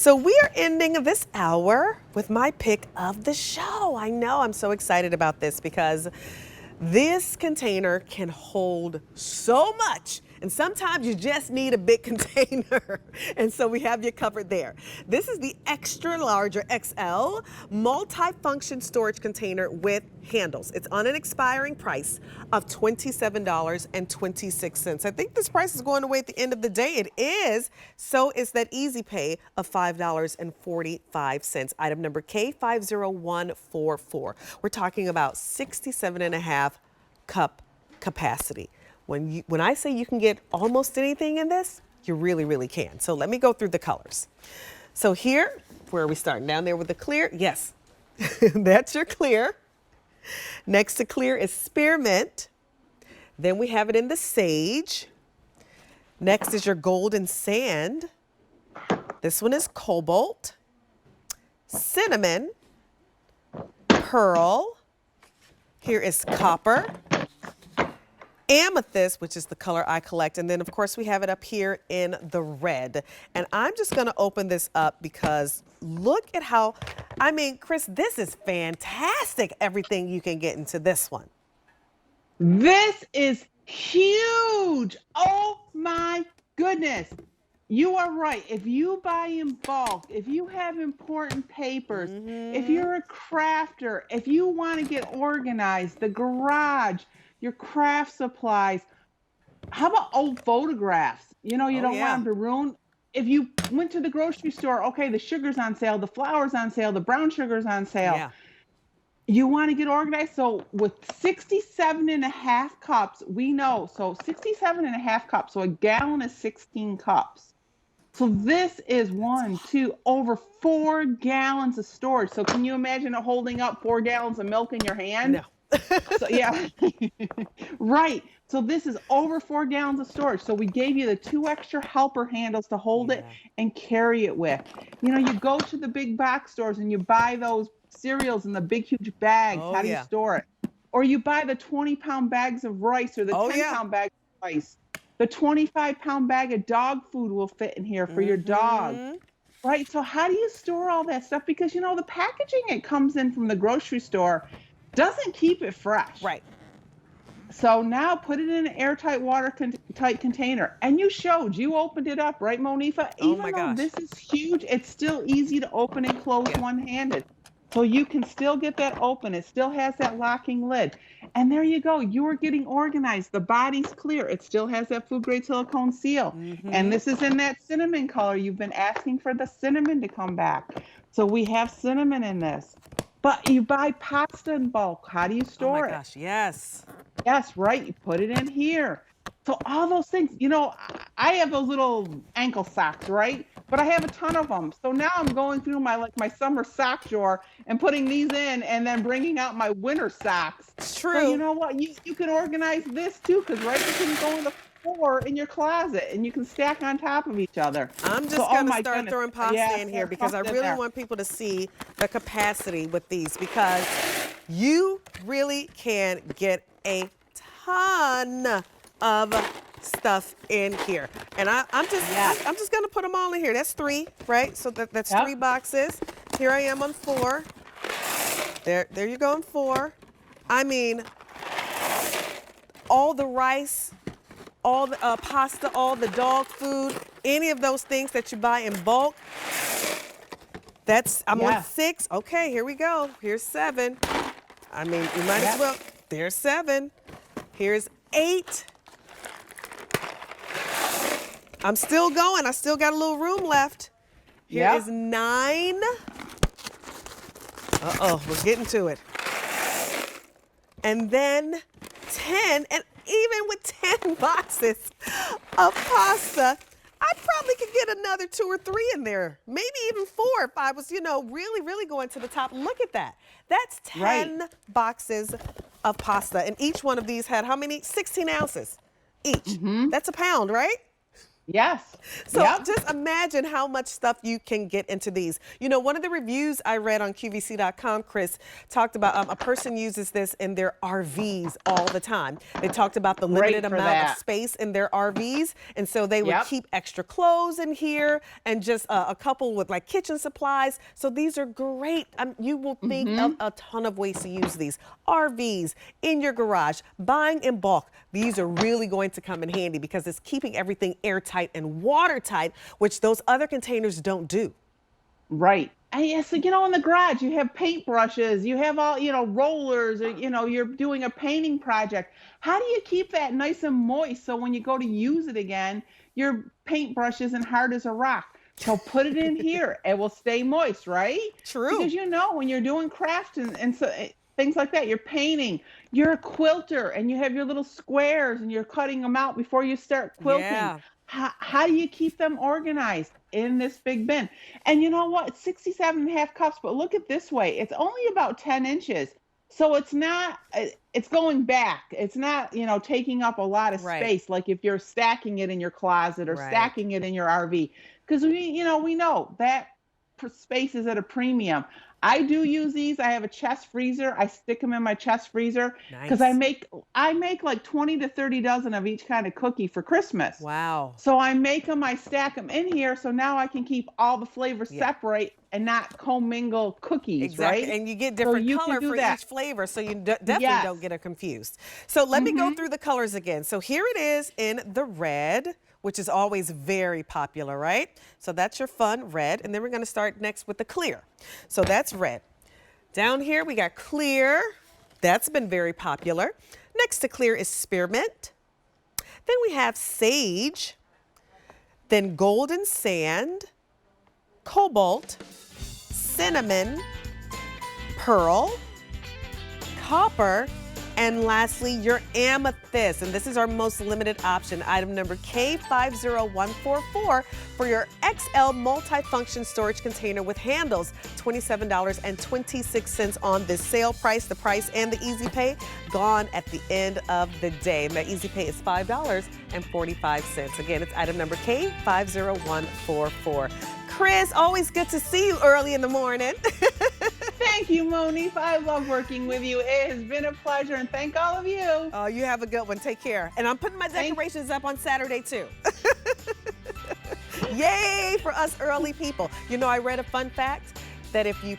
So we are ending this hour with my pick of the show. I know, I'm so excited about this because this container can hold so much. And sometimes you just need a big container. And so we have you covered there. This is the extra large or XL multi-function storage container with handles. It's on an expiring price of $27.26. I think this price is going away at the end of the day. It is. So is that easy pay of $5.45. Item number K50144. We're talking about 67.5 cup capacity. When I say you can get almost anything in this, you really, really can. So let me go through the colors. So here, where are we starting? Down there with the clear? Yes, that's your clear. Next to clear is spearmint. Then we have it in the sage. Next is your golden sand. This one is cobalt, cinnamon, pearl. Here is copper, amethyst, which is the color I collect, and then of course we have it up here in the red. And I'm just gonna open this up because look at how, I mean, Chris, this is fantastic, everything you can get into this one. This is huge. Oh my goodness. You are right. If you buy in bulk, if you have important papers, if you're a crafter, if you want to get organized, the garage, your craft supplies, how about old photographs? You know, you don't want them to ruin. If you went to the grocery store, okay, the sugar's on sale, the flour's on sale, the brown sugar's on sale. Yeah. You want to get organized. So with 67.5 cups, we know. So 67.5 cups. So a gallon is 16 cups. So this is over 4 gallons of storage. So can you imagine it holding up 4 gallons of milk in your hand? No. So yeah, right. So this is over 4 gallons of storage. So we gave you the 2 extra helper handles to hold it and carry it with. You know, you go to the big box stores and you buy those cereals in the big, huge bags. How do you store it? Or you buy the 20-pound bags of rice or the 10-pound bag of rice. The 25-pound bag of dog food will fit in here for your dog. Right? So how do you store all that stuff? Because, you know, the packaging it comes in from the grocery store doesn't keep it fresh. Right. So now put it in an airtight, watertight container. And you opened it up, right, Monifa? Even though this is huge, it's still easy to open and close one-handed. So you can still get that open. It still has that locking lid. And there you go. You are getting organized. The body's clear. It still has that food-grade silicone seal. And this is in that cinnamon color. You've been asking for the cinnamon to come back. So we have cinnamon in this. But you buy pasta in bulk. How do you store it? Oh my gosh, yes. Yes, right. You put it in here. So all those things, you know, I have those little ankle socks, right? But I have a ton of them. So now I'm going through my summer sock drawer and putting these in and then bringing out my winter socks. It's true. So you know what? You can organize this too, because right, you can go in the floor in your closet and you can stack on top of each other. I'm just gonna start throwing pasta in here because I really want people to see the capacity with these, because you really can get a ton of stuff in here. And I'm just gonna put them all in here. That's 3, right? So that's 3 boxes. Here I am on 4. There you go on 4. I mean, all the rice, all the pasta, all the dog food, any of those things that you buy in bulk. I'm on 6. Okay, here we go. Here's 7. I mean, you might as well. There's 7. Here's 8. I'm still going. I still got a little room left. Here is 9. Uh-oh, we're getting to it. And then 10. And even with 10 boxes of pasta, I probably could get another 2 or 3 in there. Maybe even 4 if I was, you know, really, really going to the top. Look at that. That's 10 boxes of pasta. And each one of these had how many? 16 ounces each. That's a pound, right? Yes. So Yep. just imagine how much stuff you can get into these. You know, one of the reviews I read on QVC.com, Chris, talked about a person uses this in their RVs all the time. They talked about the limited Great for amount of that. space in their RVs, and so they would Yep. keep extra clothes in here and just a couple with like kitchen supplies. So these are great. You will think of a ton of ways to use these. RVs, in your garage, buying in bulk. These are really going to come in handy because it's keeping everything airtight and watertight, which those other containers don't do. Right. And yeah, so in the garage you have paintbrushes, you have all, rollers, or you're doing a painting project. How do you keep that nice and moist so when you go to use it again, your paintbrush isn't hard as a rock? So put it in here. It will stay moist, right? True. Because when you're doing craft and so things like that, you're painting, you're a quilter and you have your little squares and you're cutting them out before you start quilting. Yeah. How do you keep them organized in this big bin? And you know what? It's 67.5 cups, but look at this way. It's only about 10 inches. So it's not, it's going back. It's not, taking up a lot of Right. space, like if you're stacking it in your closet or Right. stacking it in your RV. Because we know that space is at a premium. I do use these. I have a chest freezer. I stick them in my chest freezer because I Nice. make like 20 to 30 dozen of each kind of cookie for Christmas. Wow. So I make them, I stack them in here, so now I can keep all the flavors Yeah. separate and not commingle cookies, Exactly, right? and you get So different you can color do for that. each flavor, so you definitely Yes. don't get it confused. So let me go through the colors again. So here it is in the red, which is always very popular, right? So that's your fun red, and then we're gonna start next with the clear. So that's red. Down here we got clear. That's been very popular. Next to clear is spearmint. Then we have sage, then golden sand, cobalt, cinnamon, pearl, copper, and lastly, your amethyst. And this is our most limited option, item number K50144 for your XL multifunction storage container with handles, $27.26 on this sale price. The price and the easy pay gone at the end of the day. And that easy pay is $5.45. Again, it's item number K50144. Chris, always good to see you early in the morning. Thank you, Monique. I love working with you. It has been a pleasure, and thank all of you. Oh, you have a good one. Take care. And I'm putting my decorations up on Saturday, too. Yay for us early people. You know, I read a fun fact that if you